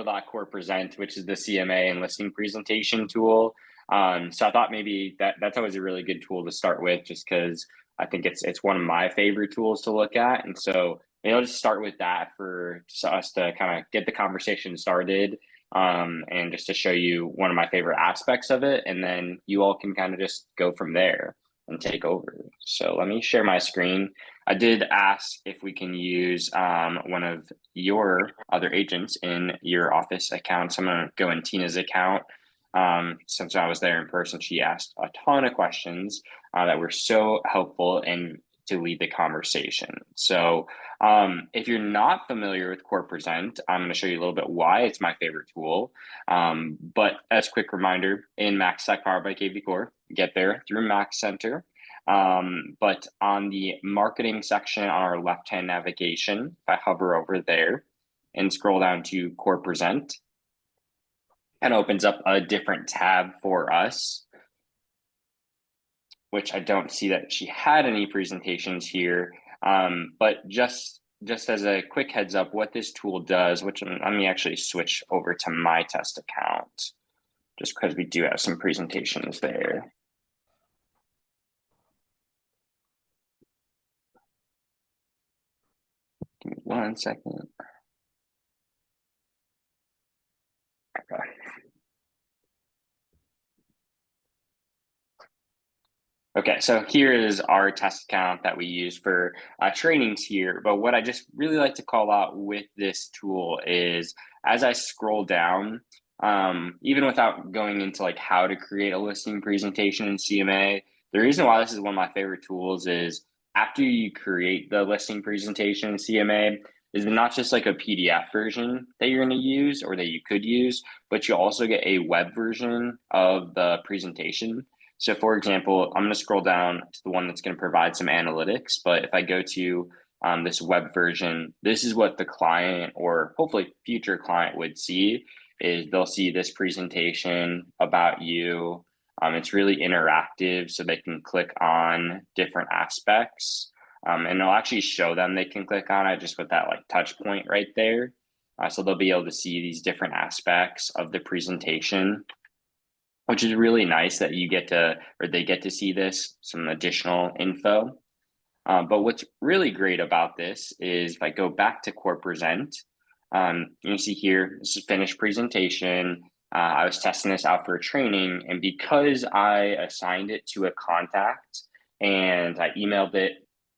about Core Present, which is the CMA and listing presentation tool. So I thought maybe that's always a really good tool to start with, just because I think it's one of my favorite tools to look at. And so maybe I'll just start with that for us to kind of get the conversation started, and just to show you one of my favorite aspects of it. And then you all can kind of just go from there and take over. So let me share my screen. I did ask if we can use one of your other agents in your office account. So I'm going to go in Tina's account. Since I was there in person, she asked a ton of questions that were so helpful and to lead the conversation. So if you're not familiar with Core Present, I'm going to show you a little bit why it's my favorite tool. But as a quick reminder, in Max Tech powered by kvCORE, get there through Max Center. But on the marketing section on our left-hand navigation, if I hover over there and scroll down to Core Present, and opens up a different tab for us, which I don't see that she had any presentations here. But just as a quick heads up, what this tool does, which let me actually switch over to my test account, just because we do have some presentations there. Give me 1 second. Okay. Okay, so here is our test account that we use for trainings here. But what I just really like to call out with this tool is, as I scroll down, even without going into like how to create a listing presentation in CMA, the reason why this is one of my favorite tools is after you create the listing presentation in CMA, is not just like a PDF version that you're going to use or that you could use, but you also get a web version of the presentation. So for example, I'm going to scroll down to the one that's going to provide some analytics. But if I go to this web version, this is what the client or hopefully future client would see, is they'll see this presentation about you. It's really interactive, so they can click on different aspects. And it'll actually show them they can click on it just with that like touch point right there. So they'll be able to see these different aspects of the presentation, which is really nice that you get to, or they get to see this, some additional info. But what's really great about this is if I go back to Core Present, you see here, this is finished presentation. I was testing this out for a training, and because I assigned it to a contact and I emailed it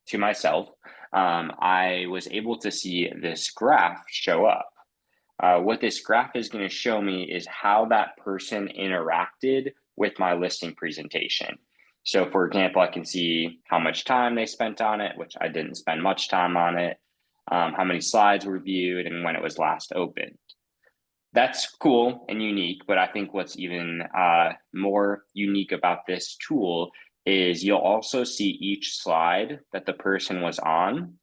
to myself, I was able to see this graph show up. What this graph is going to show me is how that person interacted with my listing presentation. So for example, I can see how much time they spent on it, which I didn't spend much time on it, how many slides were viewed, and when it was last opened. That's cool and unique, but I think what's even more unique about this tool is you'll also see each slide that the person was on,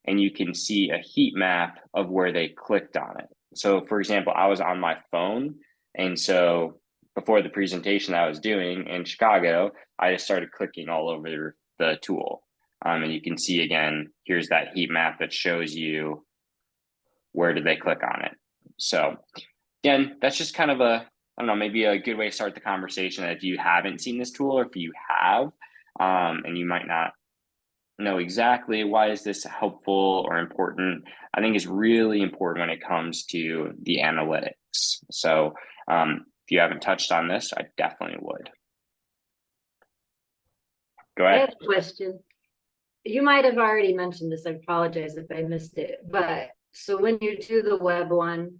and you can see a heat map of where they clicked on it. So for example, I was on my phone, and so before the presentation that I was doing in Chicago, I just started clicking all over the tool. And you can see again, here's that heat map that shows you where did they click on it. So again, that's just kind of a, I don't know, maybe a good way to start the conversation if you haven't seen this tool, or if you have, and you might not know exactly why is this helpful or important. I think it's really important when it comes to the analytics. So if you haven't touched on this, I definitely would. Go ahead. I have a question. You might have already mentioned this. I apologize if I missed it. But so when you do the web one,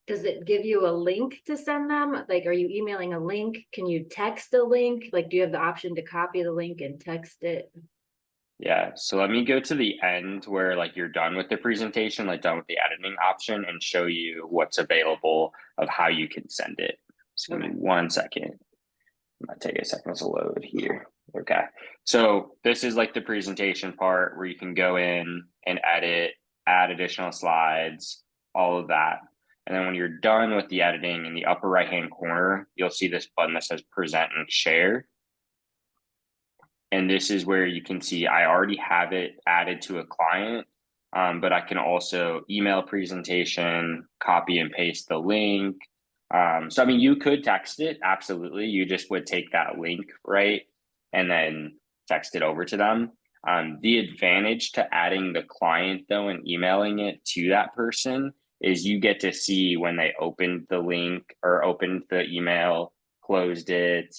does it give you a link to send them? Like, are you emailing a link? Can you text a link? Like, do you have the option to copy the link and text it? Yeah, so let me go to the end where like you're done with the presentation, like done with the editing option, and show you what's available of how you can send it. So give me 1 second. It might take a second to load here. Okay, so this is like the presentation part where you can go in and edit, add additional slides, all of that. And then when you're done with the editing, in the upper right-hand corner, you'll see this button that says present and share. And this is where you can see I already have it added to a client. but I can also email presentation, copy and paste the link. So I mean, you could text it, absolutely. You just would take that link, right, and then text it over to them. The advantage to adding the client though and emailing it to that person is you get to see when they opened the link or opened the email, closed it.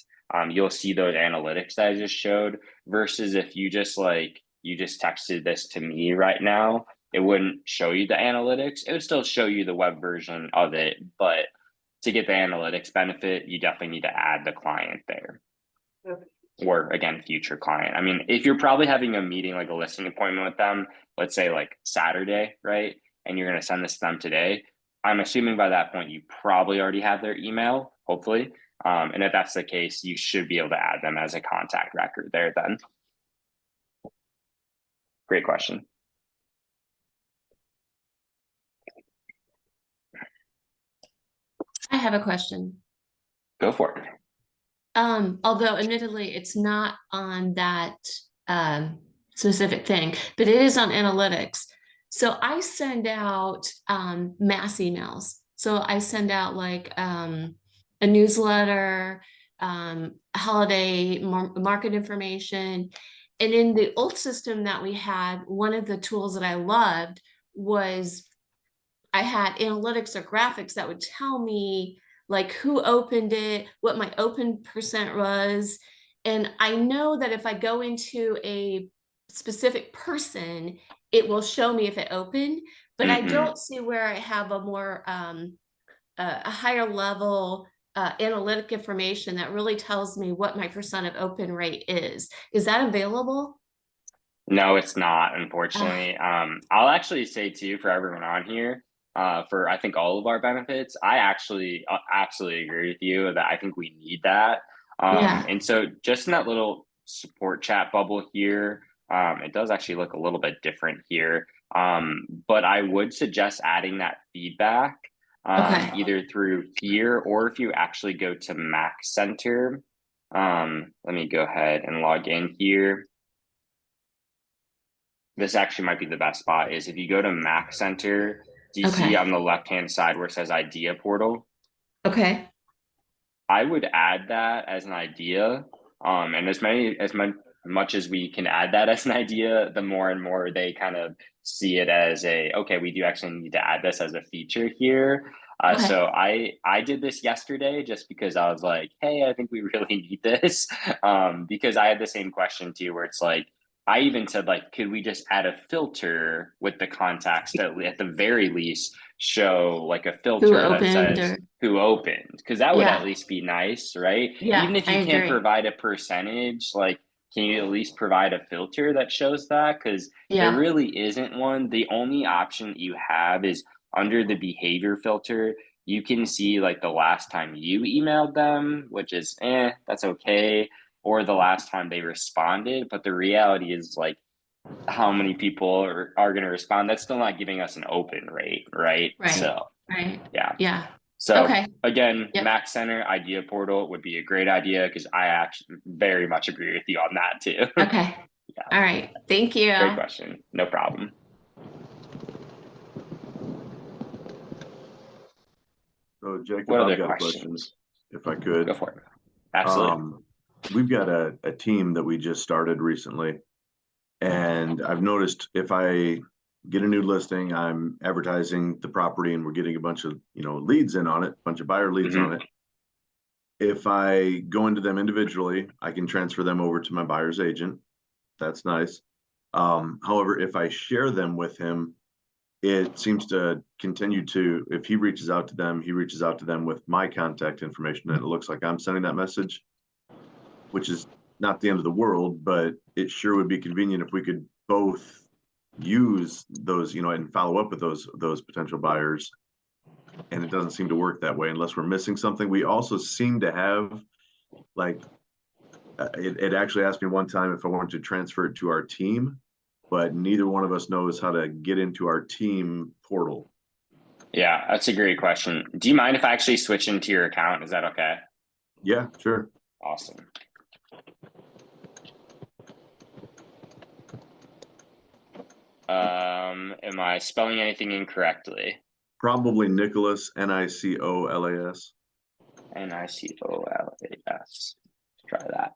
You'll see those analytics that I just showed versus if you just texted this to me right now, it wouldn't show you the analytics. It would still show you the web version of it, but to get the analytics benefit, you definitely need to add the client there. Okay. Or again, future client. I mean, if you're probably having a meeting, like a listing appointment with them, let's say like Saturday, right? And you're going to send this to them today. I'm assuming by that point, you probably already have their email, hopefully. And if that's the case, you should be able to add them as a contact record there then. Great question. I have a question. Go for it. Although admittedly it's not on that specific thing, but it is on analytics. So I send out mass emails. So I send out like a newsletter, holiday market information. And in the old system that we had, one of the tools that I loved was I had analytics or graphics that would tell me like who opened it, what my open percent was. And I know that if I go into a specific person, it will show me if it opened, but I don't see where I have a more a higher level analytic information that really tells me what my percent of open rate is. Is that available? No, it's not, unfortunately. I'll actually say too, for everyone on here, for I think all of our benefits, I actually absolutely agree with you that I think we need that. Yeah. And so just in that little support chat bubble here, it does actually look a little bit different here. But I would suggest adding that feedback Okay. either through here or if you actually go to Mac Center. Let me go ahead and log in here. This actually might be the best spot is if you go to Mac Center, do you see on the left-hand side where it says idea portal? Okay. I would add that as an idea. And as much as we can add that as an idea, the more and more they kind of see it as okay, we do actually need to add this as a feature here. So I did this yesterday just because I was like, hey, I think we really need this. Because I had the same question too, where it's like, I even said like, could we just add a filter with the contacts that at the very least show like a filter that says who opened? Because that would at least be nice, right? Yeah, even if you can't provide a percentage, like can you at least provide a filter that shows that? Because there really isn't one. The only option you have is under the behavior filter. You can see like the last time you emailed them, which is that's okay, or the last time they responded. But the reality is like how many people are going to respond. That's still not giving us an open rate, right? So yeah. So again, Mac Center idea portal would be a great idea because I actually very much agree with you on that too. Okay. All right. Thank you. Great question. No problem. So Jacob, I've got questions, if I could. Go for it. Absolutely. We've got a team that we just started recently, and I've noticed if I get a new listing, I'm advertising the property and we're getting a bunch of, leads in on it, a bunch of buyer leads on it. If I go into them individually, I can transfer them over to my buyer's agent. That's nice. However, if I share them with him, it seems to continue to, if he reaches out to them, he reaches out to them with my contact information. And it looks like I'm sending that message, which is not the end of the world, but it sure would be convenient if we could both use those, and follow up with those potential buyers. And it doesn't seem to work that way unless we're missing something. We also seem to have like, it actually asked me one time if I wanted to transfer it to our team, but neither one of us knows how to get into our team portal. Yeah, that's a great question. Do you mind if I actually switch into your account? Is that okay? Yeah, sure. Awesome. Am I spelling anything incorrectly? Probably Nicholas, Nicolas. Nicolas. Try that.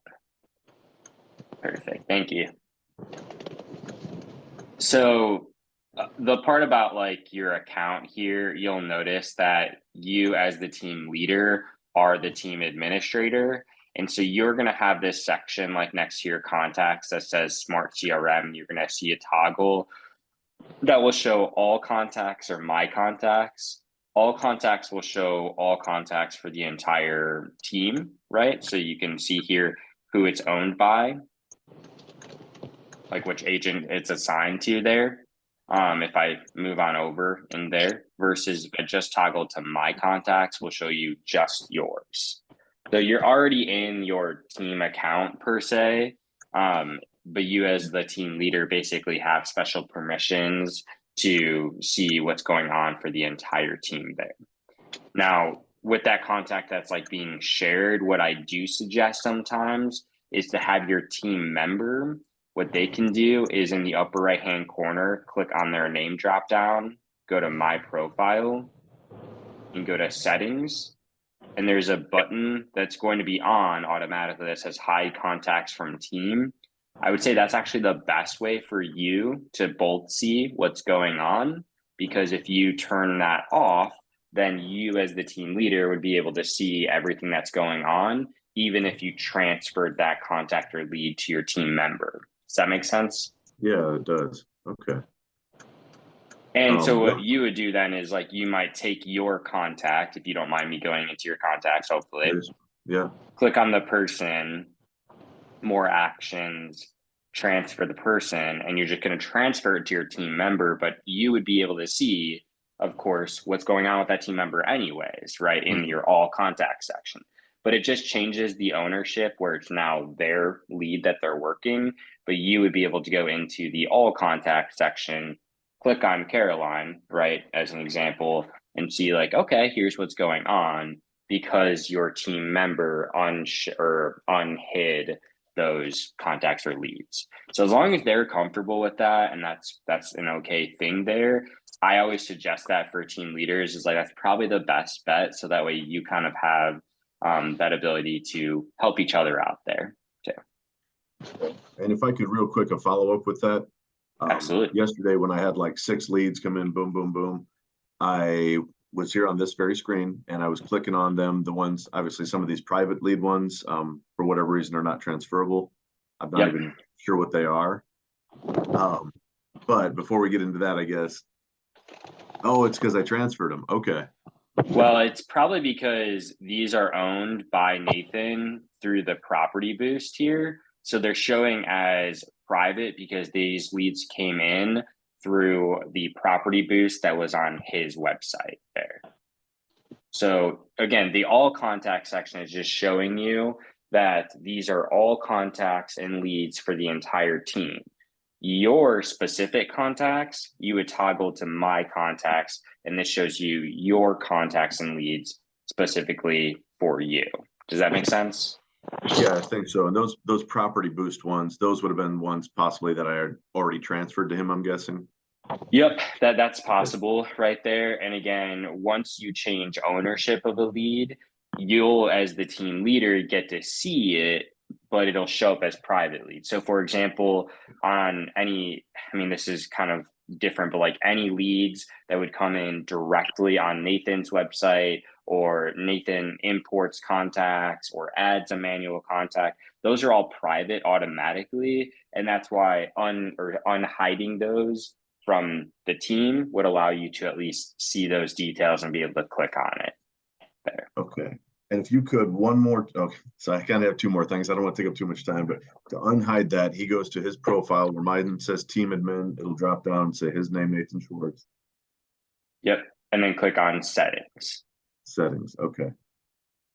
Perfect. Thank you. So the part about like your account here, you'll notice that you as the team leader are the team administrator. And so you're going to have this section like next to your contacts that says Smart CRM. You're going to see a toggle that will show all contacts or my contacts. All contacts will show all contacts for the entire team, right? So you can see here who it's owned by, like which agent it's assigned to there. If I move on over in there versus if I just toggle to my contacts, will show you just yours. So you're already in your team account per se, but you as the team leader basically have special permissions to see what's going on for the entire team there. Now, with that contact that's like being shared, what I do suggest sometimes is to have your team member. What they can do is in the upper right hand corner, click on their name drop down, go to my profile, and go to settings. And there's a button that's going to be on automatically that says hide contacts from team. I would say that's actually the best way for you to both see what's going on, because if you turn that off, then you as the team leader would be able to see everything that's going on, even if you transferred that contact or lead to your team member. Does that make sense? Yeah, it does. Okay. And so what you would do then is like you might take your contact, if you don't mind me going into your contacts, hopefully. Yeah. Click on the person, more actions, transfer the person, and you're just going to transfer it to your team member, but you would be able to see, of course, what's going on with that team member anyways, right? In your all contact section. But it just changes the ownership where it's now their lead that they're working, but you would be able to go into the all contact section, click on Caroline, right, as an example, and see like, okay, here's what's going on because your team member unhid those contacts or leads. So as long as they're comfortable with that, and that's an okay thing there, I always suggest that for team leaders is like, that's probably the best bet. So that way you kind of have that ability to help each other out there too. And if I could real quick, a follow up with that. Absolutely. Yesterday when I had like 6 leads come in, boom, boom, boom, I was here on this very screen and I was clicking on them. The ones, obviously some of these private lead ones, for whatever reason are not transferable. I'm not even sure what they are. But before we get into that, I guess, it's because I transferred them. Okay. Well, it's probably because these are owned by Nathan through the property boost here. So they're showing as private because these leads came in through the property boost that was on his website there. So again, the all contact section is just showing you that these are all contacts and leads for the entire team. Your specific contacts, you would toggle to my contacts, and this shows you your contacts and leads specifically for you. Does that make sense? Yeah, I think so. And those property boost ones, those would have been ones possibly that I had already transferred to him, I'm guessing. Yep, that's possible right there. And again, once you change ownership of a lead, you'll, as the team leader, get to see it, but it'll show up as private lead. So for example, on any, I mean, this is kind of different, but like any leads that would come in directly on Nathan's website, or Nathan imports contacts or adds a manual contact, those are all private automatically. And that's why unhiding those from the team would allow you to at least see those details and be able to click on it there. Okay. And if you could, one more, okay, so I kind of have 2 more things. I don't want to take up too much time, but to unhide that, he goes to his profile where mine says team admin. It'll drop down and say his name, Nathan Schwartz. Yep. And then click on settings. Settings. Okay.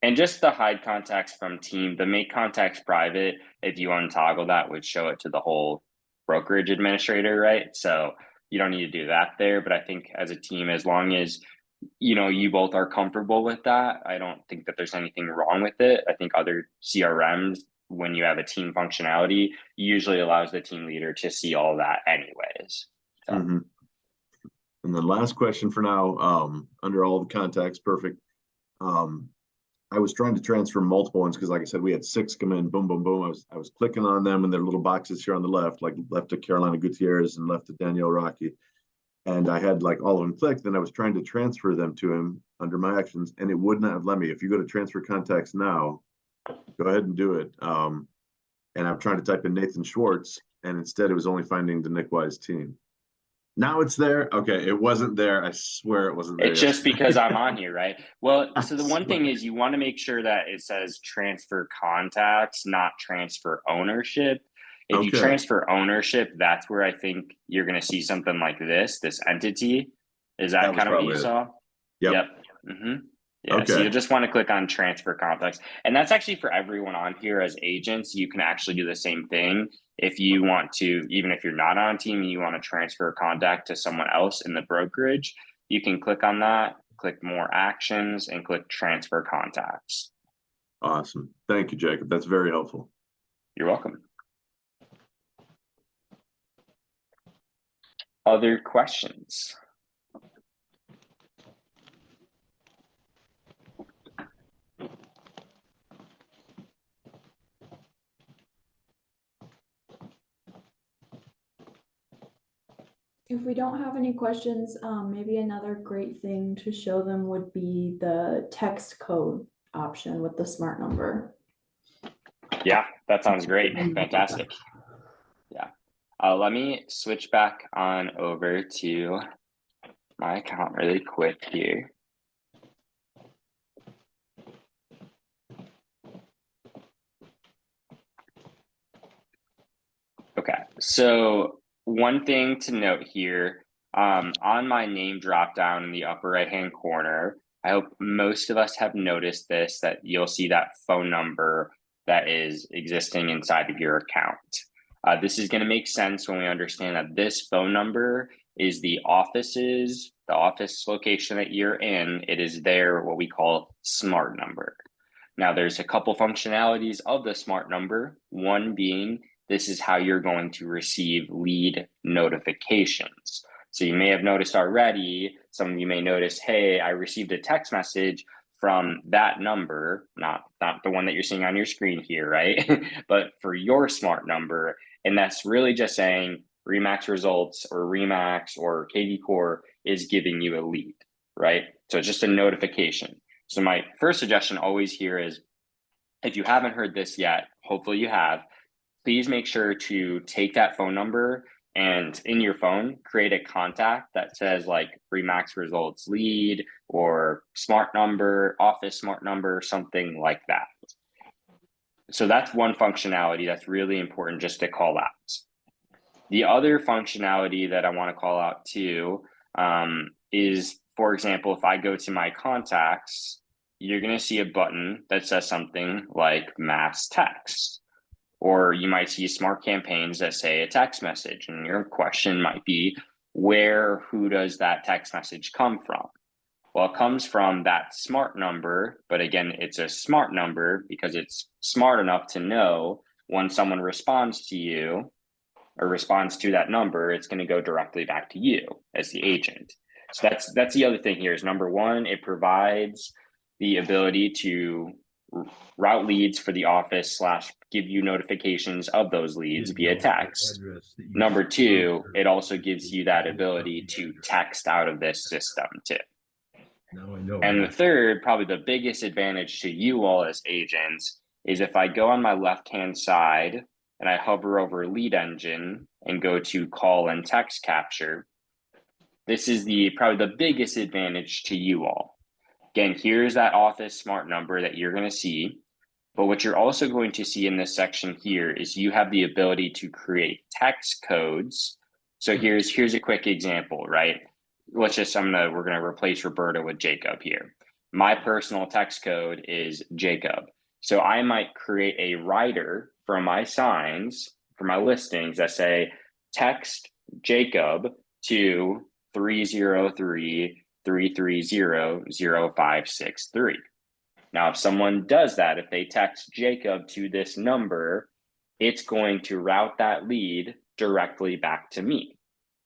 And just the hide contacts from team, the make contacts private, if you untoggle that, would show it to the whole brokerage administrator, right? So you don't need to do that there. But I think as a team, as long as you both are comfortable with that, I don't think that there's anything wrong with it. I think other CRMs, when you have a team functionality, usually allows the team leader to see all that anyways. So, Mhm. And then last question for now, under all the contacts, perfect. I was trying to transfer multiple ones because, like I said, we had 6 come in, boom, boom, boom. I was clicking on them and their little boxes here on the left, like left to Carolina Gutierrez and left to Danielle Rocky. And I had like all of them clicked. Then I was trying to transfer them to him under my actions, and it would not have let me. If you go to transfer contacts now, go ahead and do it. And I'm trying to type in Nathan Schwartz, and instead it was only finding the Nick Wise team. Now it's there. Okay, it wasn't there. I swear it wasn't there. it's just because I'm on here, right? Well, I so the one thing swear. is you want to make sure that it says transfer contacts, not transfer ownership. If you Okay, transfer ownership, that's where I think you're going to see something like this entity. Is that that was kind of what you probably it. saw? Yep. hmm Yeah, so Okay. you'll just want to click on transfer contacts. And that's actually for everyone on here as agents. You can actually do the same thing. If you want to, even if you're not on a team and you want to transfer a contact to someone else in the brokerage, you can click on that, click more actions, and click transfer contacts. Awesome. Thank you, Jacob. That's very helpful. You're welcome. Other questions? If we don't have any questions, maybe another great thing to show them would be the text code option with the smart number. Yeah, that sounds great. Fantastic. Yeah. Let me switch back on over to my account really quick here. Okay, so one thing to note here, on my name drop down in the upper right hand corner, I hope most of us have noticed this, that you'll see that phone number that is existing inside of your account. This is going to make sense when we understand that this phone number is the office location that you're in. It is their what we call smart number. Now, there's a couple functionalities of the smart number, one being this is how you're going to receive lead notifications. So you may have noticed already, some of you may notice, hey, I received a text message from that number, not the one that you're seeing on your screen here, right? But for your smart number. And that's really just saying Remax Results or Remax or kvCORE is giving you a lead, right? So it's just a notification. So my first suggestion always here is, if you haven't heard this yet, hopefully you have, please make sure to take that phone number and in your phone, create a contact that says like Remax Results lead or smart number, office smart number, something like that. So that's one functionality that's really important just to call out. The other functionality that I want to call out too is, for example, if I go to my contacts, you're going to see a button that says something like mass text. Or you might see smart campaigns that say a text message, and your question might be, who does that text message come from? Well, it comes from that smart number, but again, it's a smart number because it's smart enough to know when someone responds to you or responds to that number, it's going to go directly back to you as the agent. So that's the other thing here is, number one, it provides the ability to route leads for the office / give you notifications of those leads via text. Number two, it also gives you that ability to text out of this system too. Now I know. And the third, probably the biggest advantage to you all as agents, is if I go on my left-hand side and I hover over lead engine and go to call and text capture, this is probably the biggest advantage to you all. Again, here's that office smart number that you're going to see. But what you're also going to see in this section here is you have the ability to create text codes. So here's a quick example, right? We're going to replace Roberta with Jacob here. My personal text code is Jacob. So I might create a rider for my signs, for my listings that say text Jacob to 303-330-0563. Now, if someone does that, if they text Jacob to this number, it's going to route that lead directly back to me.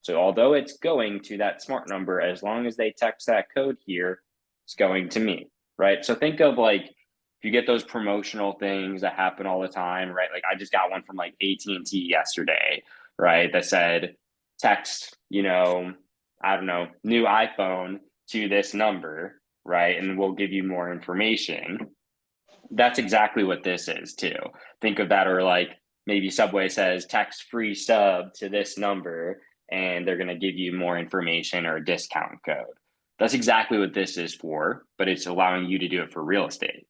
So although it's going to that smart number, as long as they text that code here, it's going to me, right? So think of like, if you get those promotional things that happen all the time, right? Like I just got one from like AT&T yesterday, right? That said, text, I don't know, new iPhone to this number, right? And we'll give you more information. That's exactly what this is too. Think of that, or like maybe Subway says text free sub to this number and they're going to give you more information or a discount code. That's exactly what this is for, but it's allowing you to do it for real estate.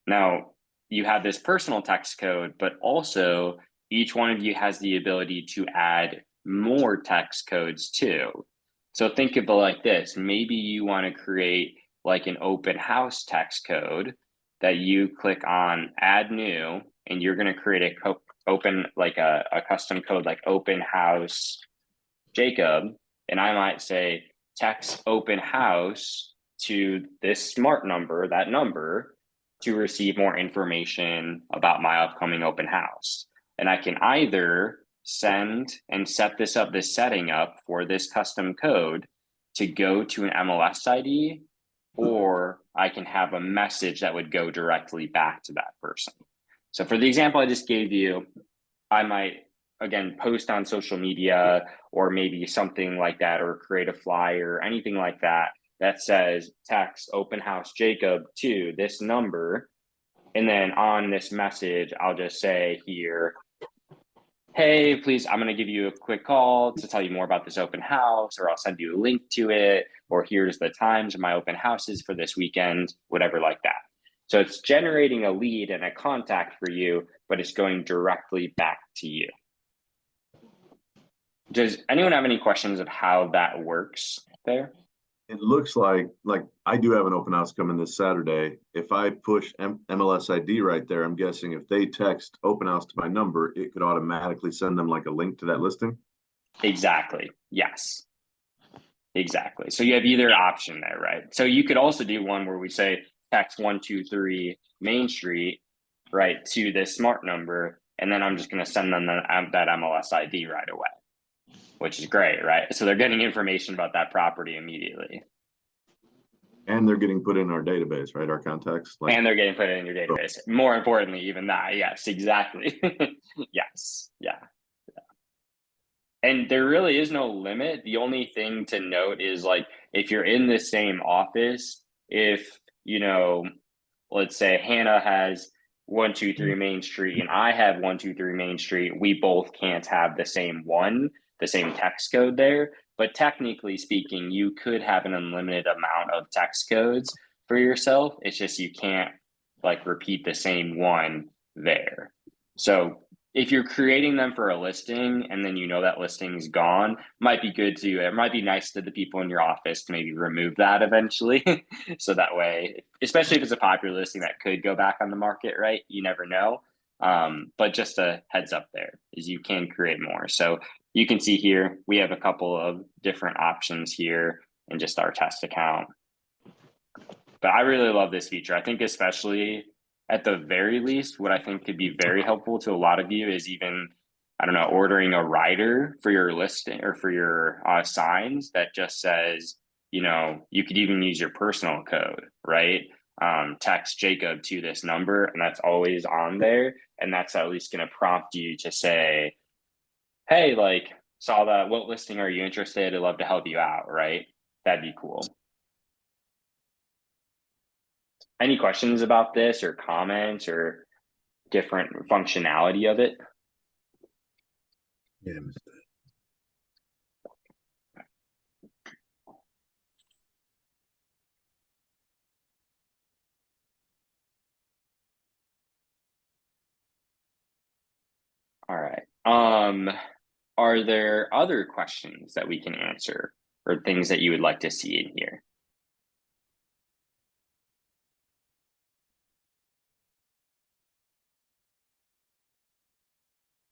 Now, you have this personal text code, but also each one of you has the ability to add more text codes too. So think of it like this. Maybe you want to create like an open house text code that you click on add new, and you're going to create a custom code like open house Jacob. And I might say text open house to this smart number, that number, to receive more information about my upcoming open house. And I can either send and set this setting up for this custom code to go to an MLS ID, or I can have a message that would go directly back to that person. So for the example I just gave you, I might, again, post on social media or maybe something like that, or create a flyer, anything like that, that says text open house Jacob to this number. And then on this message, I'll just say here, hey, please, I'm going to give you a quick call to tell you more about this open house, or I'll send you a link to it, or here's the times of my open houses for this weekend, whatever like that. So it's generating a lead and a contact for you, but it's going directly back to you. Does anyone have any questions of how that works there? It looks like I do have an open house coming this Saturday. If I push MLS ID right there, I'm guessing if they text open house to my number, it could automatically send them like a link to that listing. Exactly. Yes. Exactly. So you have either option there, right? So you could also do one where we say text 123 Main Street, right, to this smart number, and then I'm just going to send them that MLS ID right away, which is great, right? So they're getting information about that property immediately. And they're getting put in our database, right? Our contacts. And they're getting put in your database. More importantly, even that. Yes, exactly. Yes. Yeah. And there really is no limit. The only thing to note is like, if you're in the same office, if, let's say Hannah has 123 Main Street and I have 123 Main Street, we both can't have the same text code there. But technically speaking, you could have an unlimited amount of text codes for yourself. It's just you can't like repeat the same one there. So if you're creating them for a listing and then that listing's gone, it might be nice to the people in your office to maybe remove that eventually. So that way, especially if it's a popular listing that could go back on the market, right? You never know. But just a heads up there is you can create more. So you can see here, we have a couple of different options here in just our test account. But I really love this feature. I think especially at the very least, what I think could be very helpful to a lot of you is even, ordering a rider for your listing or for your signs that just says, you could even use your personal code, right? Text Jacob to this number, and that's always on there. And that's at least going to prompt you to say, hey, like, saw that, what listing are you interested? I'd love to help you out, right? That'd be cool. Any questions about this or comments or different functionality of it? Yeah. All right. Are there other questions that we can answer or things that you would like to see in here?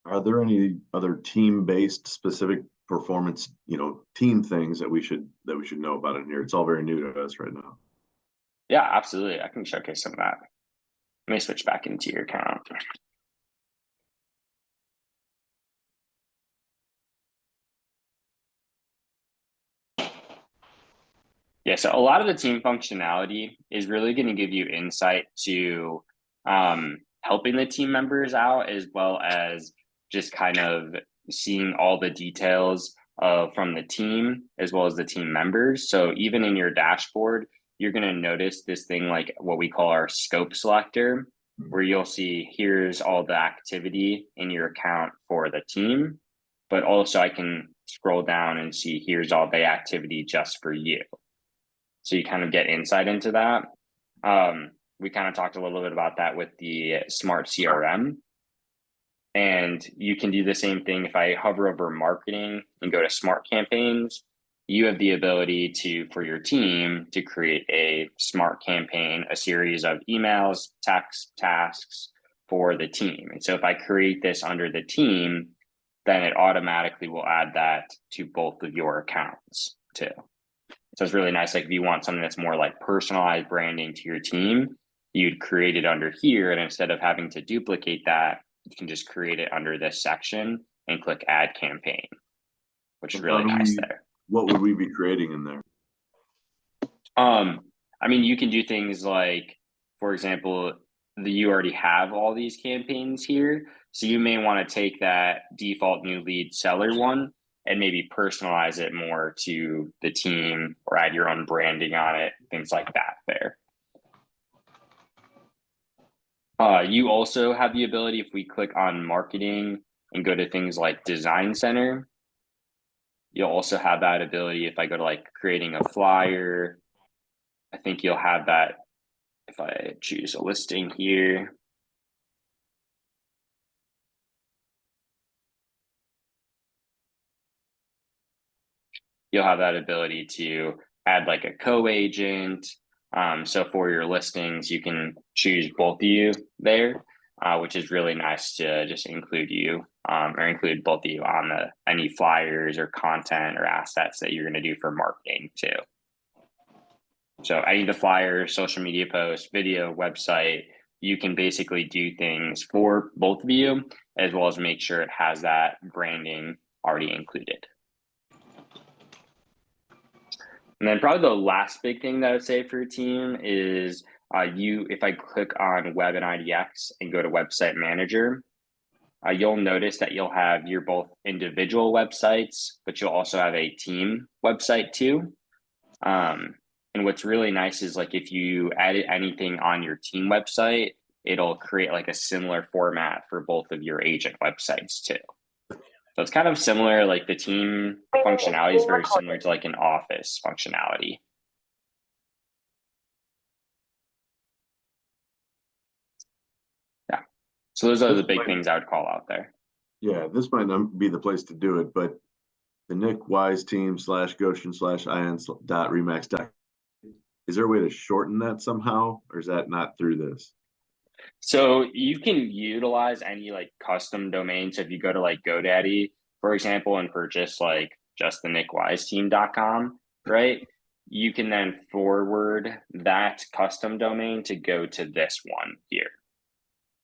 Are there any other team-based specific performance, team things that we should know about in here? It's all very new to us right now. Yeah, absolutely. I can showcase some of that. Let me switch back into your account. Yeah, so a lot of the team functionality is really going to give you insight to helping the team members out, as well as just kind of seeing all the details from the team as well as the team members. So even in your dashboard, you're going to notice this thing like what we call our scope selector, where you'll see here's all the activity in your account for the team, but also I can scroll down and see here's all the activity just for you. So you kind of get insight into that. We kind of talked a little bit about that with the smart CRM. And you can do the same thing. If I hover over marketing and go to smart campaigns, you have the ability to, for your team, to create a smart campaign, a series of emails, texts, tasks for the team. And so if I create this under the team, then it automatically will add that to both of your accounts too. So it's really nice. Like if you want something that's more like personalized branding to your team, you'd create it under here. And instead of having to duplicate that, you can just create it under this section and click add campaign, which is really nice there. What would we be creating in there? I mean, you can do things like, for example, you already have all these campaigns here. So you may want to take that default new lead seller one and maybe personalize it more to the team or add your own branding on it, things like that there. You also have the ability, if we click on marketing and go to things like design center, you'll also have that ability. If I go to like creating a flyer, I think you'll have that if I choose a listing here. You'll have that ability to add like a co-agent. So for your listings, you can choose both of you there, which is really nice to just include you or include both of you on any flyers or content or assets that you're going to do for marketing too. So any of the flyers, social media posts, video, website, you can basically do things for both of you, as well as make sure it has that branding already included. And then probably the last big thing that I would say for your team is if I click on Web and IDX and go to Website Manager, you'll notice that you'll have your both individual websites, but you'll also have a team website too. And what's really nice is like if you added anything on your team website, it'll create like a similar format for both of your agent websites too. So it's kind of similar, like the team functionality is very similar to like an office functionality. Yeah. So those are the big things I would call out there. Yeah, this might not be the place to do it, but the Nick Wise team /Goshen/IN.Remax. Is there a way to shorten that somehow, or is that not through this? So you can utilize any like custom domains. So if you go to like GoDaddy, for example, and purchase like just the nickwiseteam.com, right? You can then forward that custom domain to go to this one here.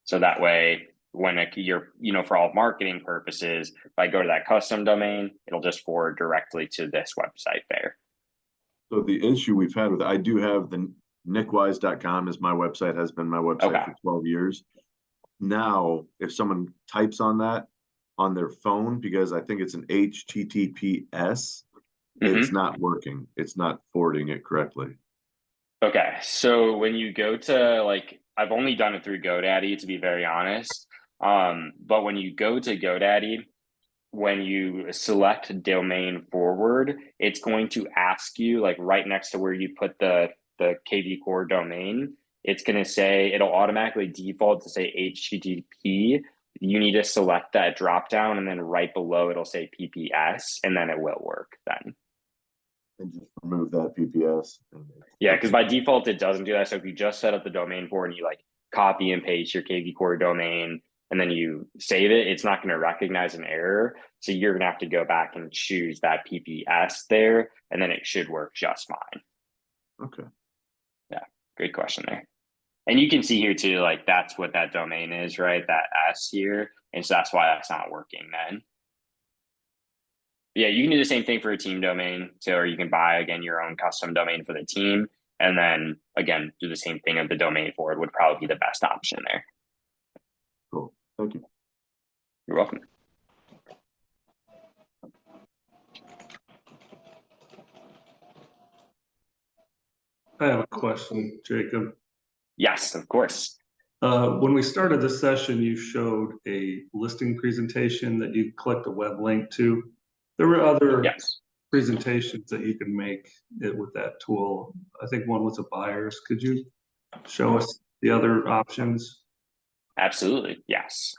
So that way, when you're, for all marketing purposes, if I go to that custom domain, it'll just forward directly to this website there. So the issue we've had with, I do have the nickwise.com is my website, has been my website for 12 years. Now, if someone types on that on their phone, because I think it's an HTTPS, it's not working. It's not forwarding it correctly. Okay. So when you go to like, I've only done it through GoDaddy to be very honest. But when you go to GoDaddy, when you select domain forward, it's going to ask you like right next to where you put the kvCORE domain, it's going to say, it'll automatically default to say HTTP. You need to select that drop down, and then right below it'll say PPS, and then it will work then. And just remove that PPS. Yeah, because by default it doesn't do that. So if you just set up the domain for it and you like copy and paste your kvCORE domain and then you save it, it's not going to recognize an error. So you're going to have to go back and choose that PPS there, and then it should work just fine. Okay. Yeah, great question there. And you can see here too, like that's what that domain is, right? That S here. And so that's why that's not working then. Yeah, you can do the same thing for a team domain. So, or you can buy again your own custom domain for the team, and then again do the same thing of the domain for it would probably be the best option there. Cool. Thank you. You're welcome. I have a question, Jacob. Yes, of course. When we started the session, you showed a listing presentation that you clicked a web link to. There were other Yes. presentations that you can make it with that tool. I think one was a buyer's. Could you show us the other options? Absolutely. Yes.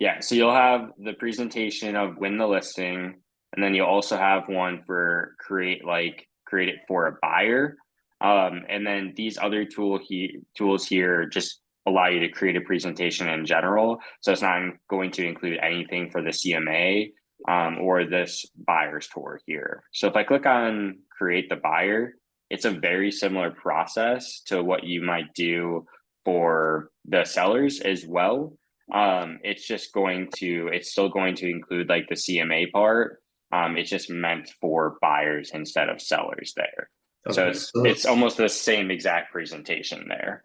Yeah, so you'll have the presentation of win the listing, and then you'll also have one for create it for a buyer. And then these other tools here just allow you to create a presentation in general. So it's not going to include anything for the CMA or this buyer's tour here. So if I click on create the buyer, it's a very similar process to what you might do for the sellers as well. It's still going to include like the CMA part. It's just meant for buyers instead of sellers there. So Okay, it's almost the same exact presentation there.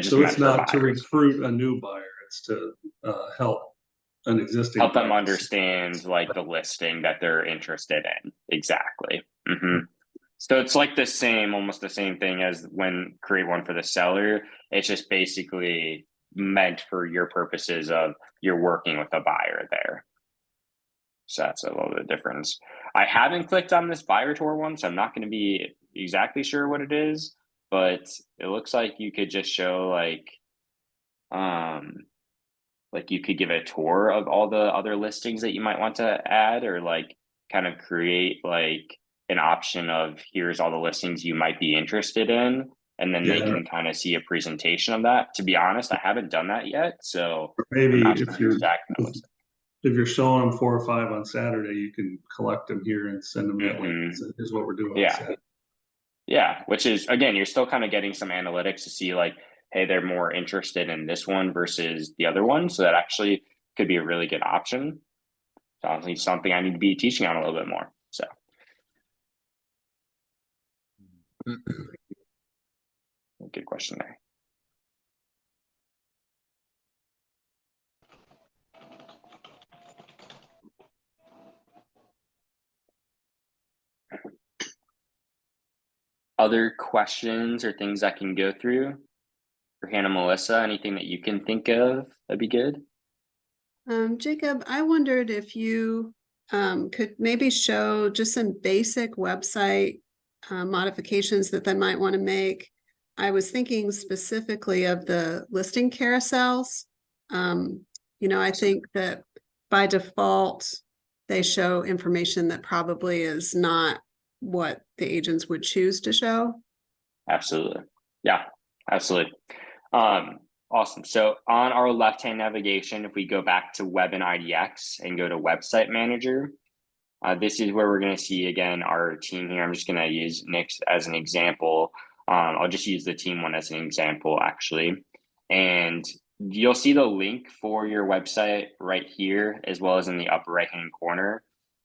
So it's not to recruit a new buyer, it's to help an existing help them buyer. Understand like the listing that they're interested in. Exactly. So it's like almost the same thing as when create one for the seller. It's just basically meant for your purposes of you're working with a buyer there. So that's a little bit of difference. I haven't clicked on this buyer tour one, so I'm not going to be exactly sure what it is, but it looks like you could just show like you could give a tour of all the other listings that you might want to add, or like kind of create like an option of here's all the listings you might be interested in, and then they can kind of see a presentation of that. To be honest, I haven't done that yet, so maybe if you're showing them 4 or 5 on Saturday, you can collect them here and send them that link. Is what we're doing. Yeah. Yeah, which is again, you're still kind of getting some analytics to see like, hey, they're more interested in this one versus the other one. So that actually could be a really good option. So obviously something I need to be teaching on a little bit more. So good question there. Other questions or things I can go through for Hannah, Melissa, anything that you can think of that'd be good? Jacob, I wondered if you could maybe show just some basic website modifications that they might want to make. I was thinking specifically of the listing carousels. I think that by default, they show information that probably is not what the agents would choose to show. Absolutely. Yeah, absolutely. Awesome. So on our left-hand navigation, if we go back to Web and IDX and go to Website Manager, this is where we're going to see again our team here. I'm just going to use Nick's as an example. I'll just use the team one as an example, actually. And you'll see the link for your website right here, as well as in the upper right-hand corner.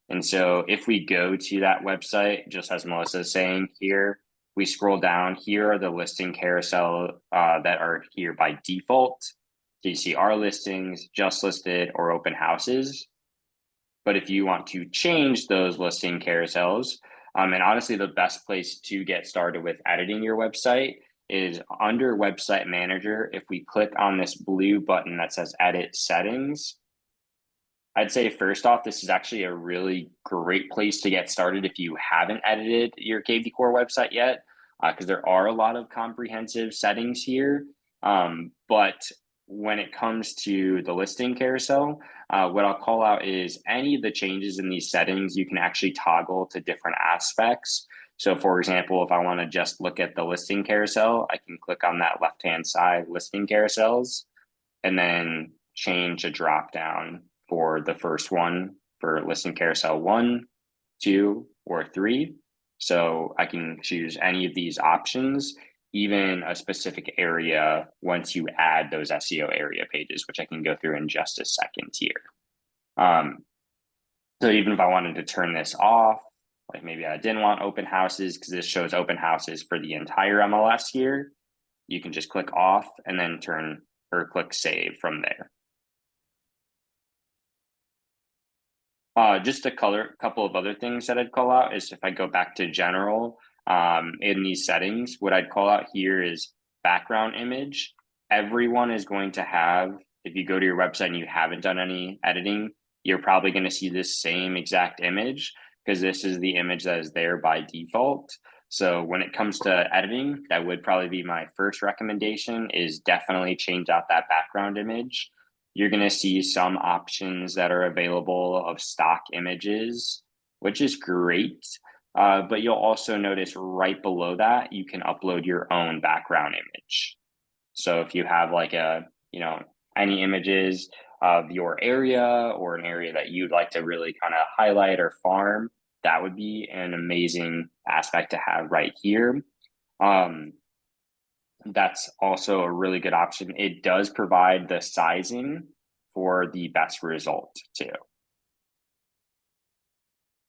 And so if we go to that website, just as Melissa is saying here, we scroll down, here are the listing carousel that are here by default. So you see our listings, just listed, or open houses. But if you want to change those listing carousels, and honestly, the best place to get started with editing your website is under Website Manager. If we click on this blue button that says Edit Settings, I'd say first off, this is actually a really great place to get started if you haven't edited your kvCORE website yet, because there are a lot of comprehensive settings here. But when it comes to the listing carousel, what I'll call out is any of the changes in these settings, you can actually toggle to different aspects. So for example, if I want to just look at the listing carousel, I can click on that left-hand side listing carousels and then change a drop down for the first one for listing carousel 1, 2, or 3. So I can choose any of these options, even a specific area once you add those SEO area pages, which I can go through in just a second here. So even if I wanted to turn this off, like maybe I didn't want open houses because this shows open houses for the entire MLS here, you can just click off and then turn or click save from there. Just a couple of other things that I'd call out is if I go back to general, in these settings, what I'd call out here is background image. Everyone is going to have, if you go to your website and you haven't done any editing, you're probably going to see this same exact image because this is the image that is there by default. So when it comes to editing, that would probably be my first recommendation is definitely change out that background image. You're going to see some options that are available of stock images, which is great. But you'll also notice right below that, you can upload your own background image. So if you have like any images of your area or an area that you'd like to really kind of highlight or farm, that would be an amazing aspect to have right here. That's also a really good option. It does provide the sizing for the best result too.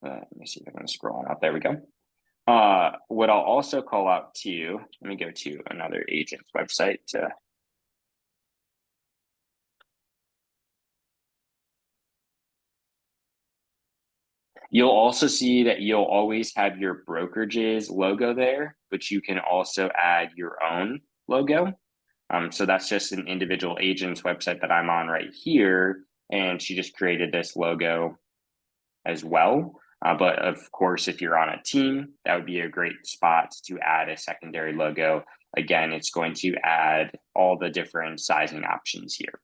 Let me see if I can scroll on up. There we go. What I'll also call out too, let me go to another agent's website to you'll also see that you'll always have your brokerage's logo there, but you can also add your own logo. So that's just an individual agent's website that I'm on right here. And she just created this logo as well. But of course, if you're on a team, that would be a great spot to add a secondary logo. Again, it's going to add all the different sizing options here.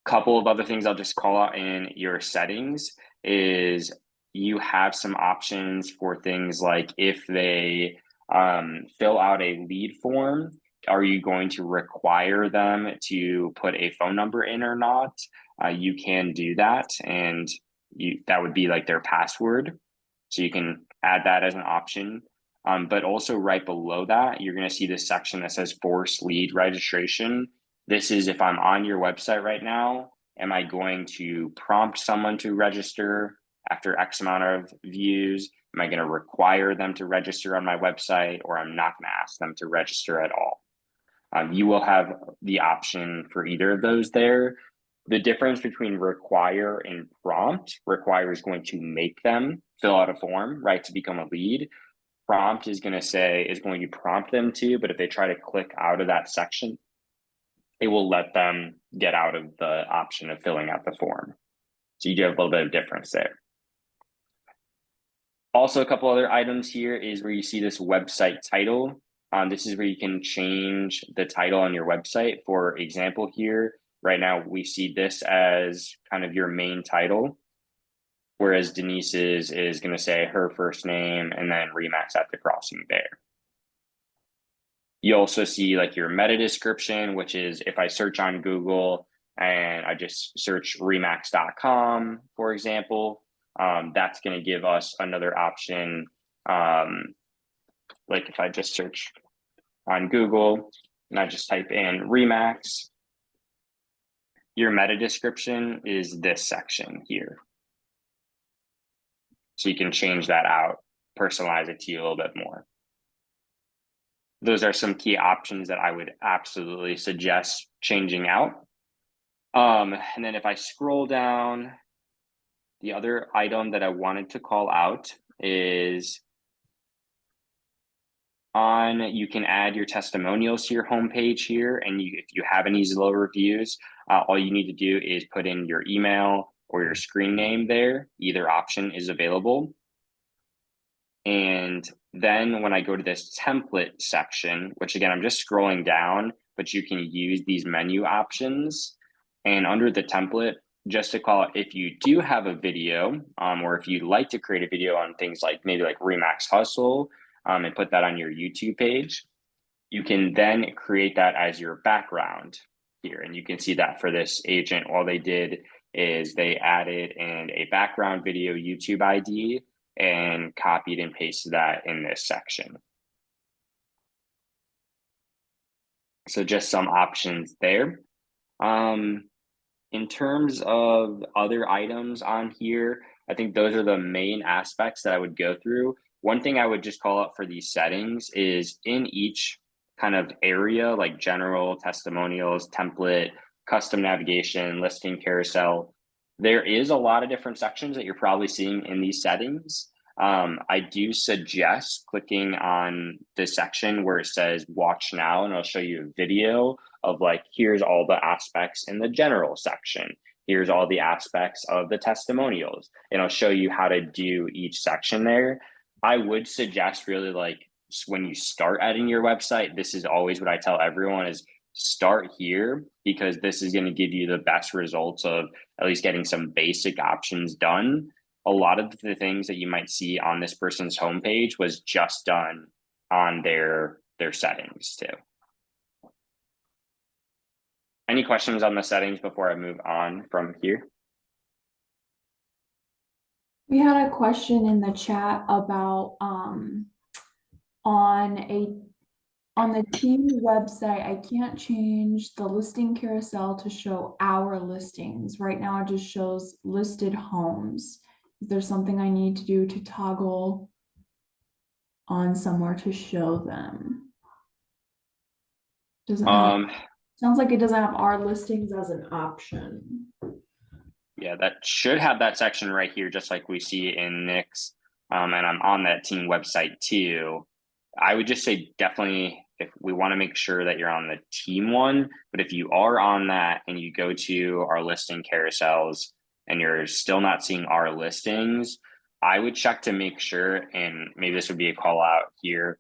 Couple of other things I'll just call out in your settings is you have some options for things like if they fill out a lead form, are you going to require them to put a phone number in or not? You can do that, and that would be like their password. So you can add that as an option. But also right below that, you're going to see this section that says force lead registration. This is if I'm on your website right now, am I going to prompt someone to register after X amount of views? Am I going to require them to register on my website, or I'm not going to ask them to register at all? You will have the option for either of those there. The difference between require and prompt, require is going to make them fill out a form, right, to become a lead. Prompt is going to prompt them to, but if they try to click out of that section, it will let them get out of the option of filling out the form. So you do have a little bit of difference there. Also, a couple other items here is where you see this website title. This is where you can change the title on your website. For example, here, right now, we see this as kind of your main title, whereas Denise's is going to say her first name and then Remax at the crossing there. You also see like your meta description, which is if I search on Google and I just search remax.com, for example, that's going to give us another option. Like if I just search on Google and I just type in Remax, your meta description is this section here. So you can change that out, personalize it to you a little bit more. Those are some key options that I would absolutely suggest changing out. And then if I scroll down, the other item that I wanted to call out is you can add your testimonials to your homepage here. And if you have any Zillow reviews, all you need to do is put in your email or your screen name there. Either option is available. And then when I go to this template section, which again, I'm just scrolling down, but you can use these menu options. And under the template, just to call it, if you do have a video, or if you'd like to create a video on things like maybe like Remax Hustle, and put that on your YouTube page, you can then create that as your background here. And you can see that for this agent, all they did is they added in a background video YouTube ID and copied and pasted that in this section. So just some options there. In terms of other items on here, I think those are the main aspects that I would go through. One thing I would just call out for these settings is in each kind of area, like general, testimonials, template, custom navigation, listing carousel, there is a lot of different sections that you're probably seeing in these settings. I do suggest clicking on the section where it says watch now, and I'll show you a video of like, here's all the aspects in the general section. Here's all the aspects of the testimonials, and I'll show you how to do each section there. I would suggest really like when you start editing your website, this is always what I tell everyone is start here, because this is going to give you the best results of at least getting some basic options done. A lot of the things that you might see on this person's homepage was just done on their settings too. Any questions on the settings before I move on from here? We had a question in the chat about on the team website, I can't change the listing carousel to show our listings. Right now it just shows listed homes. Is there something I need to do to toggle on somewhere to show them? Doesn't have, sounds like it doesn't have our listings as an option. Yeah, that should have that section right here, just like we see in Nick's. And I'm on that team website too. I would just say definitely if we want to make sure that you're on the team one, but if you are on that and you go to our listing carousels and you're still not seeing our listings, I would check to make sure, and maybe this would be a call out here,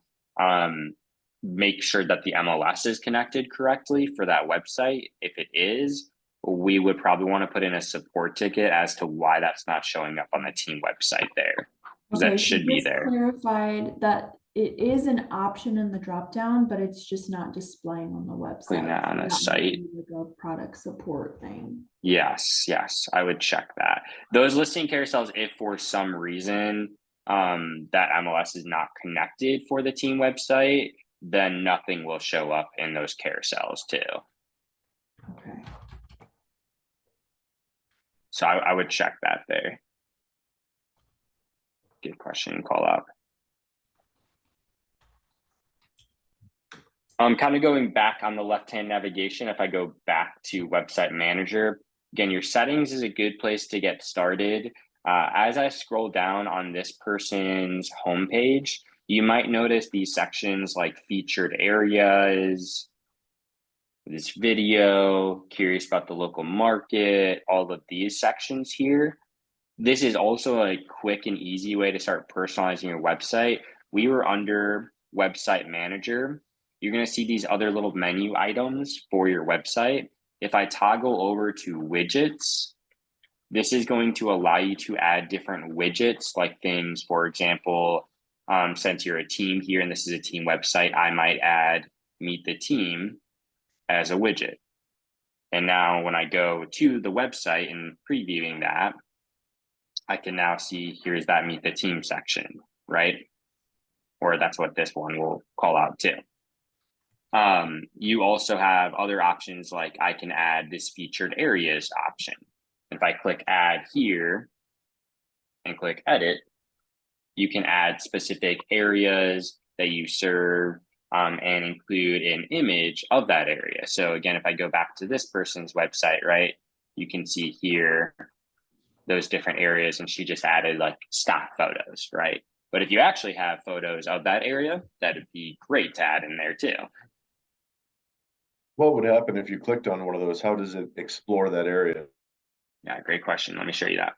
make sure that the MLS is connected correctly for that website. If it is, we would probably want to put in a support ticket as to why that's not showing up on the team website there. Okay, That should be there. Clarified that it is an option in the drop down, but it's just not displaying on the website. Putting that on the site. Like a product support thing. Yes, I would check that. Those listing carousels, if for some reason that MLS is not connected for the team website, then nothing will show up in those carousels too. Okay. So I would check that there. Good question, call out. Kind of going back on the left-hand navigation, if I go back to website manager, again, your settings is a good place to get started. As I scroll down on this person's homepage, you might notice these sections like featured areas, this video, curious about the local market, all of these sections here. This is also a quick and easy way to start personalizing your website. We were under website manager. You're going to see these other little menu items for your website. If I toggle over to widgets, this is going to allow you to add different widgets, like things, for example, since you're a team here and this is a team website, I might add meet the team as a widget. And now when I go to the website and previewing that, I can now see here's that meet the team section, right? Or that's what this one will call out too. You also have other options like I can add this featured areas option. If I click add here and click edit, you can add specific areas that you serve and include an image of that area. So again, if I go back to this person's website, right, you can see here those different areas, and she just added like stock photos, right? But if you actually have photos of that area, that'd be great to add in there too. What would happen if you clicked on one of those? How does it explore that area? Yeah, great question. Let me show you that.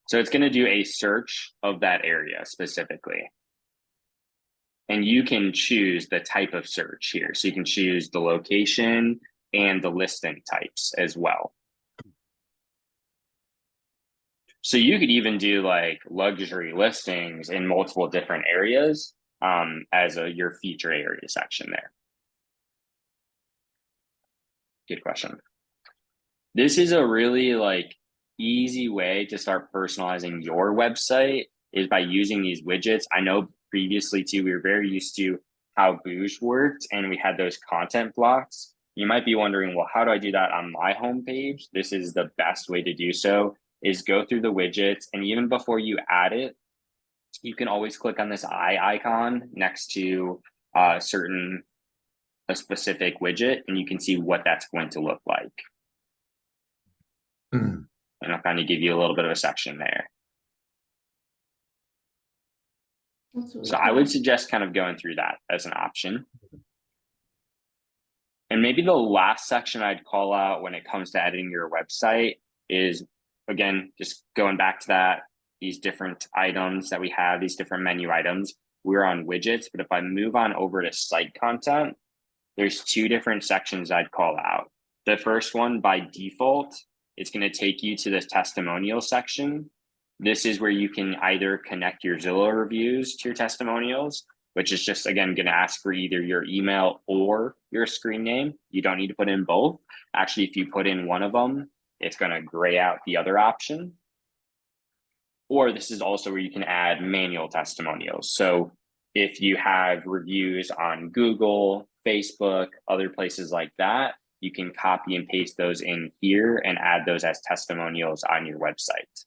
So it's going to do a search of that area specifically. And you can choose the type of search here. So you can choose the location and the listing types as well. So you could even do like luxury listings in multiple different areas as your feature area section there. Good question. This is a really like easy way to start personalizing your website is by using these widgets. I know previously too, we were very used to how Boosh worked and we had those content blocks. You might be wondering, well, how do I do that on my homepage? This is the best way to do so, is go through the widgets, and even before you add it, you can always click on this eye icon next to a specific widget, and you can see what that's going to look like. And I'll kind of give you a little bit of a section there. Really so I would suggest kind of going through that as an option. And maybe the last section I'd call out when it comes to editing your website is, again, just going back to that, these different items that we have, these different menu items. We're on widgets, but if I move on over to site content, there's two different sections I'd call out. The first one, by default, is going to take you to the testimonial section. This is where you can either connect your Zillow reviews to your testimonials, which is just, again, going to ask for either your email or your screen name. You don't need to put in both. Actually, if you put in one of them, it's going to gray out the other option. Or this is also where you can add manual testimonials. So if you have reviews on Google, Facebook, other places like that, you can copy and paste those in here and add those as testimonials on your website.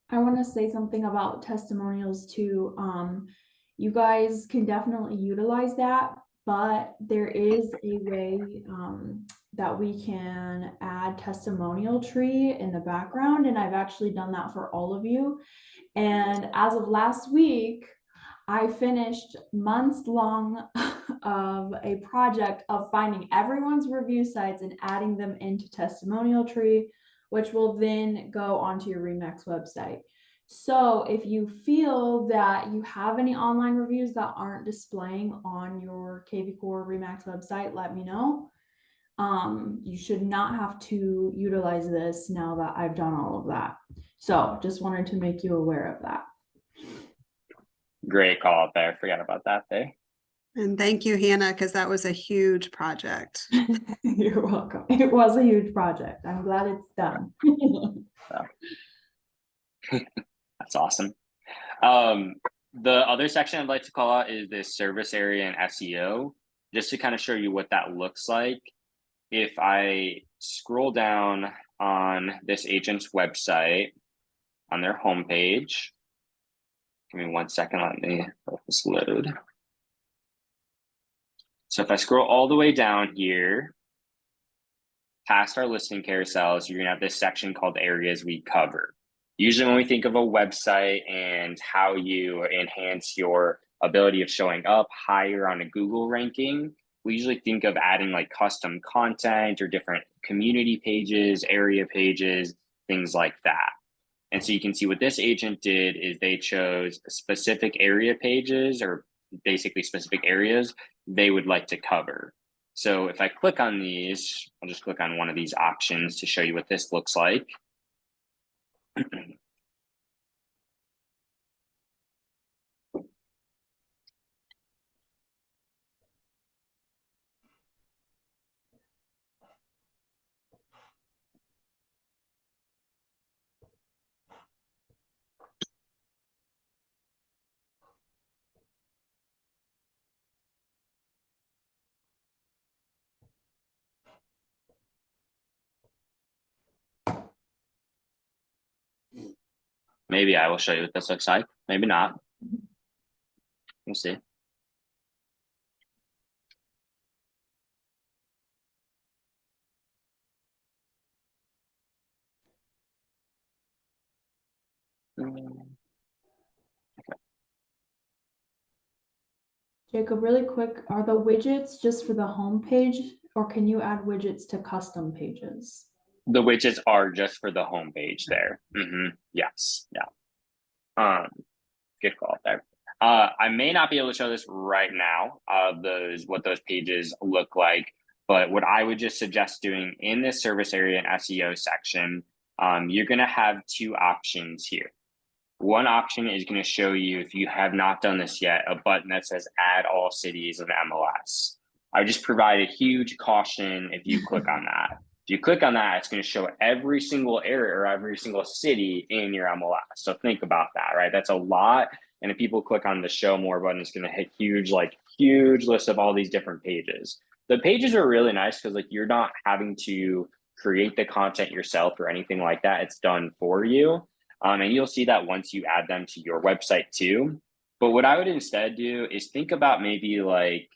I want to say something about testimonials too. You guys can definitely utilize that, but there is a way that we can add testimonial tree in the background, and I've actually done that for all of you. And as of last week, I finished months long of a project of finding everyone's review sites and adding them into testimonial tree, which will then go onto your Remax website. So if you feel that you have any online reviews that aren't displaying on your kvCORE Remax website, let me know. You should not have to utilize this now that I've done all of that. So just wanted to make you aware of that. Great call out there. Forgot about that there. And thank you, Hannah, because that was a huge project. You're welcome. It was a huge project. I'm glad it's done. That's awesome. The other section I'd like to call out is this service area and SEO, just to kind of show you what that looks like. If I scroll down on this agent's website on their homepage, give me 1 second, let me let this load. So if I scroll all the way down here, past our listing carousels, you're gonna have this section called areas we cover. Usually when we think of a website and how you enhance your ability of showing up higher on a Google ranking, we usually think of adding like custom content or different community pages, area pages, things like that. And so you can see what this agent did is they chose specific area pages, or basically specific areas they would like to cover. So if I click on these, I'll just click on one of these options to show you what this looks like. Maybe I will show you what this looks like. Maybe not. We'll see. Jacob, really quick, are the widgets just for the home page, or can you add widgets to custom pages? The widgets are just for the home page there. Yes. Yeah. Good call there. I may not be able to show this right now, what those pages look like, but what I would just suggest doing in this service area and SEO section, you're going to have two options here. One option is going to show you, if you have not done this yet, a button that says add all cities of MLS. I just provide a huge caution if you click on that. If you click on that, it's going to show every single area or every single city in your MLS. So think about that, right? That's a lot. And if people click on the show more button, it's going to hit huge list of all these different pages. The pages are really nice because like you're not having to create the content yourself or anything like that. It's done for you. And you'll see that once you add them to your website too. But what I would instead do is think about maybe like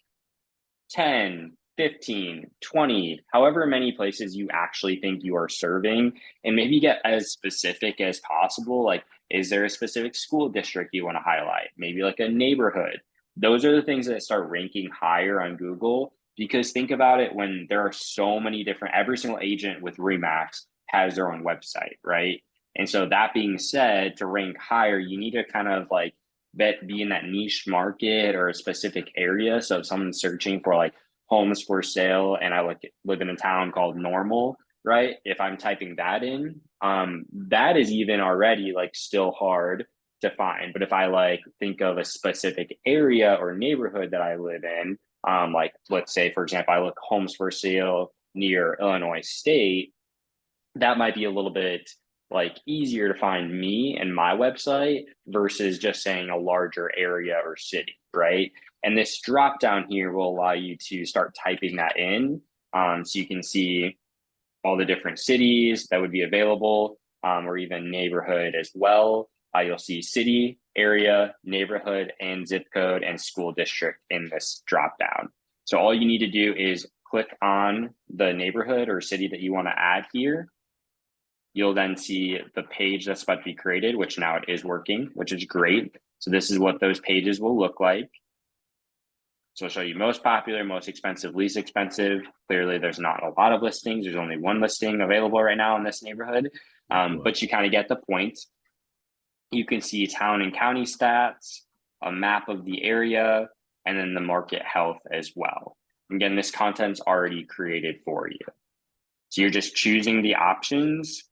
10, 15, 20, however many places you actually think you are serving, and maybe get as specific as possible. Like, is there a specific school district you want to highlight? Maybe like a neighborhood. Those are the things that start ranking higher on Google, because think about it, when there are so many different, every single agent with Remax has their own website, right? And so that being said, to rank higher, you need to kind of like be in that niche market or a specific area. So if someone's searching for like homes for sale and I live in a town called Normal, right? If I'm typing that in, that is even already like still hard to find. But if I like think of a specific area or neighborhood that I live in, like let's say, for example, I look homes for sale near Illinois State, that might be a little bit like easier to find me and my website versus just saying a larger area or city, right? And this drop down here will allow you to start typing that in. So you can see all the different cities that would be available, or even neighborhood as well. You'll see city, area, neighborhood, and zip code and school district in this drop down. So all you need to do is click on the neighborhood or city that you want to add here. You'll then see the page that's about to be created, which now it is working, which is great. So this is what those pages will look like. So I'll show you most popular, most expensive, least expensive. Clearly, there's not a lot of listings. There's only one listing available right now in this neighborhood, but you kind of get the point. You can see town and county stats, a map of the area, and then the market health as well. Again, this content's already created for you. So you're just choosing the options.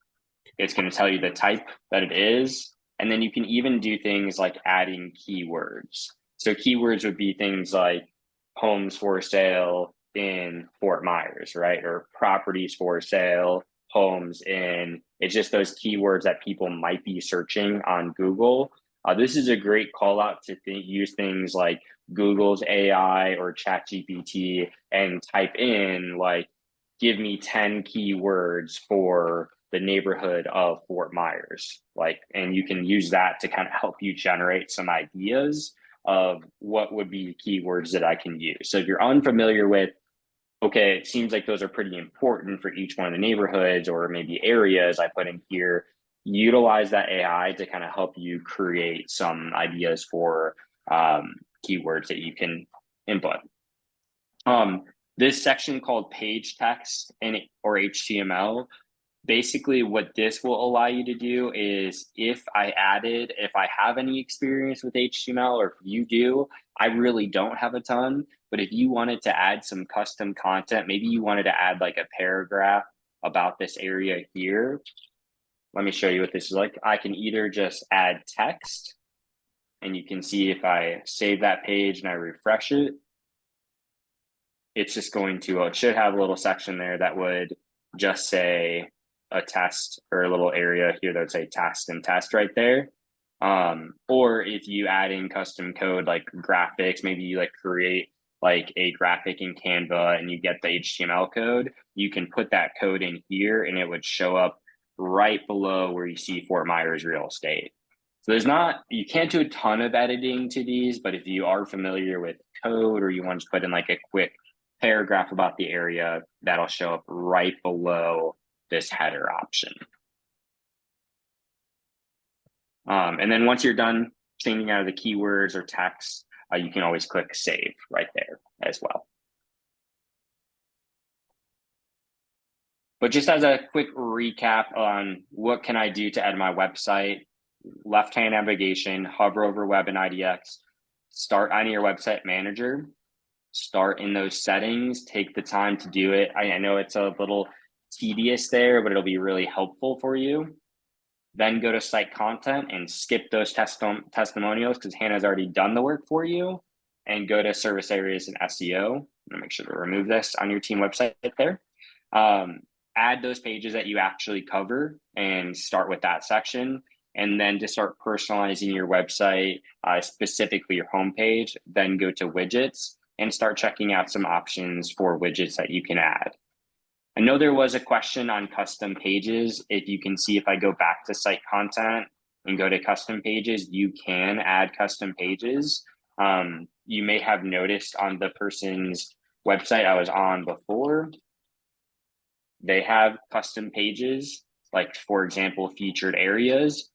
It's going to tell you the type that it is. And then you can even do things like adding keywords. So keywords would be things like homes for sale in Fort Myers, right? Or properties for sale, homes in, it's just those keywords that people might be searching on Google. This is a great call out to use things like Google's AI or ChatGPT and type in like, give me 10 keywords for the neighborhood of Fort Myers, like, and you can use that to kind of help you generate some ideas of what would be keywords that I can use. So if you're unfamiliar with, okay, it seems like those are pretty important for each one of the neighborhoods or maybe areas I put in here, utilize that AI to kind of help you create some ideas for keywords that you can input. This section called page text or HTML, basically what this will allow you to do is if I have any experience with HTML, or if you do, I really don't have a ton, but if you wanted to add some custom content, maybe you wanted to add like a paragraph about this area here. Let me show you what this is like. I can either just add text, and you can see if I save that page and I refresh it, it's just going to, it should have a little section there that would just say a test, or a little area here that would say test and test right there. Or if you add in custom code like graphics, maybe you like create like a graphic in Canva and you get the HTML code, you can put that code in here and it would show up right below where you see Fort Myers real estate. So you can't do a ton of editing to these, but if you are familiar with code or you want to put in like a quick paragraph about the area, that'll show up right below this header option. And then once you're done changing out of the keywords or text, you can always click save right there as well. But just as a quick recap on what can I do to add my website, left-hand navigation, hover over web and IDX, start on your website manager, start in those settings, take the time to do it. I know it's a little tedious there, but it'll be really helpful for you. Then go to site content and skip those testimonials because Hannah's already done the work for you, and go to service areas and SEO. I'm gonna make sure to remove this on your team website there. Add those pages that you actually cover and start with that section. And then to start personalizing your website, specifically your homepage, then go to widgets. and start checking out some options for widgets that you can add. I know there was a question on custom pages. If you can see, if I go back to site content and go to custom pages, you can add custom pages. You may have noticed on the person's website I was on before, they have custom pages, like for example, featured areas.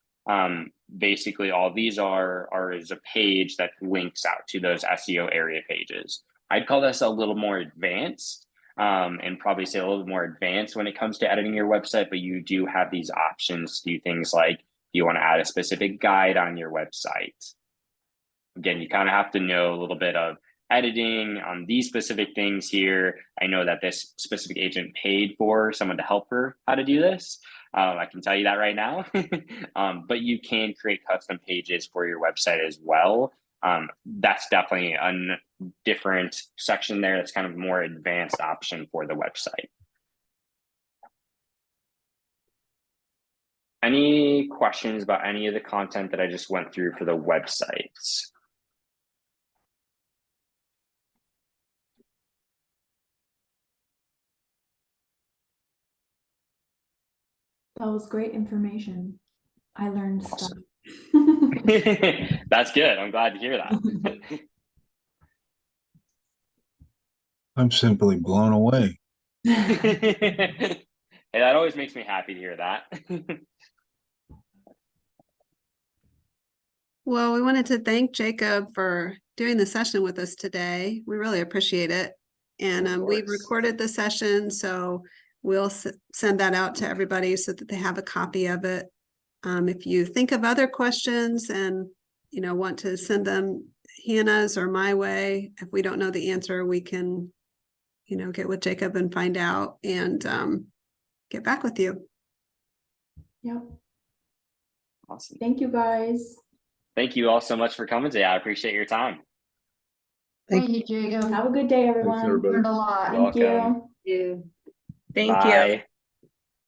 Basically all these are is a page that links out to those SEO area pages. I'd call this a little more advanced, and probably say a little bit more advanced when it comes to editing your website, but you do have these options to do things like, you want to add a specific guide on your website. Again, you kind of have to know a little bit of editing on these specific things here. I know that this specific agent paid for someone to help her how to do this. I can tell you that right now. But you can create custom pages for your website as well. That's definitely a different section there. That's kind of a more advanced option for the website. Any questions about any of the content that I just went through for the websites? That was great information. I learned stuff. That's good. I'm glad to hear that. I'm simply blown away. Hey, that always makes me happy to hear that. Well, we wanted to thank Jacob for doing the session with us today. We really appreciate it. And we've course. recorded the session, so we'll send that out to everybody so that they have a copy of it. If you think of other questions and, you know, want to send them Hannah's or my way, if we don't know the answer, we can, you know, get with Jacob and find out and get back with you. Yep. Awesome. Thank you guys. Thank you all so much for coming today. I appreciate your time. Thank you, Jacob. Have a good day, Thanks, everyone. everybody. Learned a lot. Thank Welcome. you. You. Thank you. Bye.